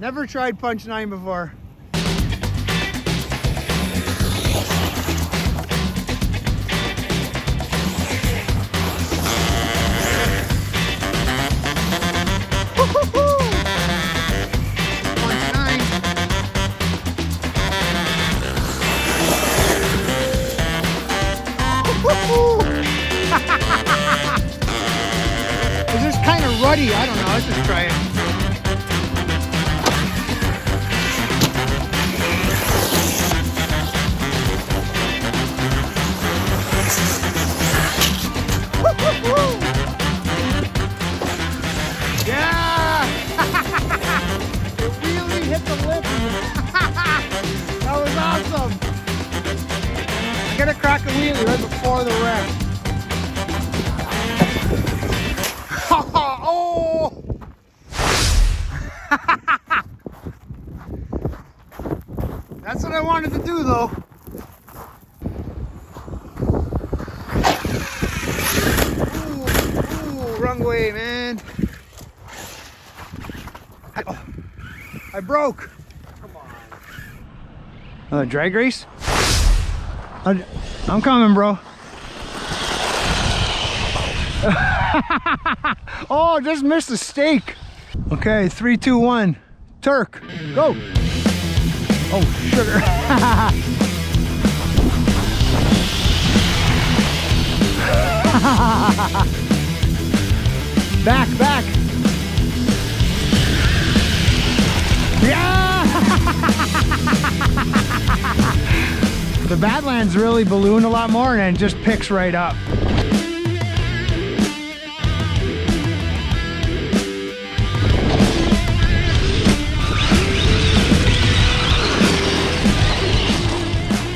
Never tried punch 9 before. Is this kind of ruddy? I don't know. Let's just try it. Yeah! It really hit the lip. That was awesome. I gotta crack a wheelie right before the wreck. Oh! That's what I wanted to do, though. Ooh, wrong way, man. I broke. Come on. Drag race? I'm coming, bro. Oh, just missed a stake. Okay, 3, 2, 1. Turk, go. Oh, sugar. Back, back. Yeah! The Badlands really balloon a lot more and it just picks right up.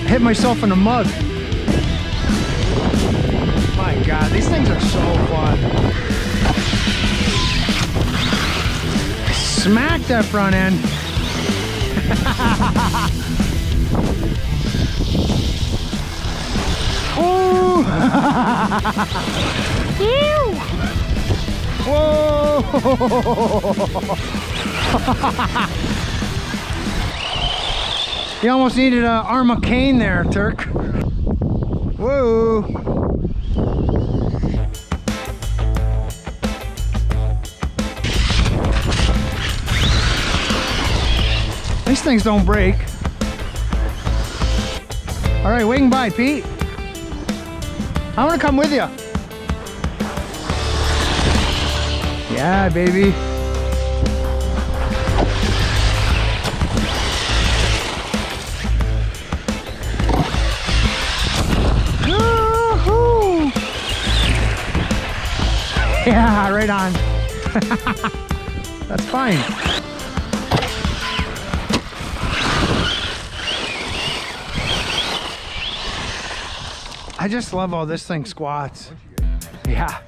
Hit myself in the mug. My God, these things are so fun. Smack that front end. Ooh. Whoa. You almost needed an Arrma cane there, Turk. Whoa. These things don't break. All right, waiting by, Pete. I want to come with you. Yeah, baby. Yeah, right on. That's fine. I just love how this thing squats. Yeah.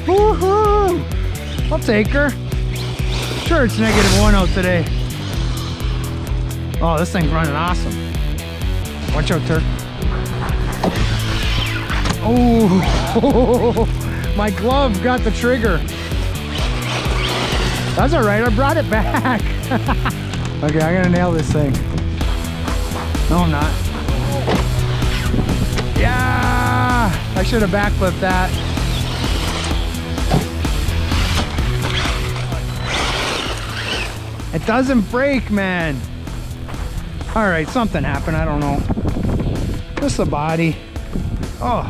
Woohoo! I'll take her. Sure, it's -1 out today. Oh, this thing's running awesome. Watch out, Turk. Oh, my glove got the trigger. That's all right, I brought it back. Okay, I gotta nail this thing. No, I'm not. Yeah, I should have backflipped that. It doesn't break, man. All right, something happened, I don't know. Just the body. Oh.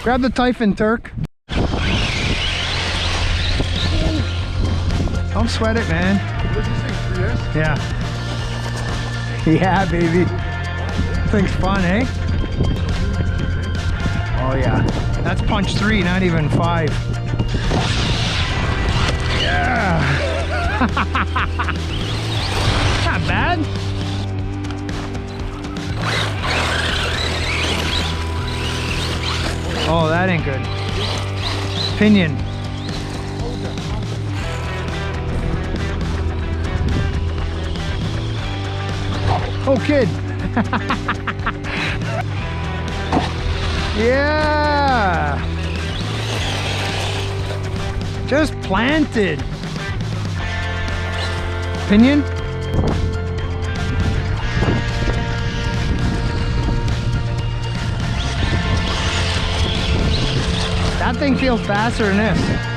Grab the Typhon, Turk. Don't sweat it, man. What's this thing, 3S? Yeah. Yeah, baby. Thing's fun, eh? Oh, yeah. That's punch 3, not even 5. Yeah. Not bad. Oh, that ain't good. Pinion. Oh, kid. Yeah. Just planted. Pinion. That thing feels faster than this.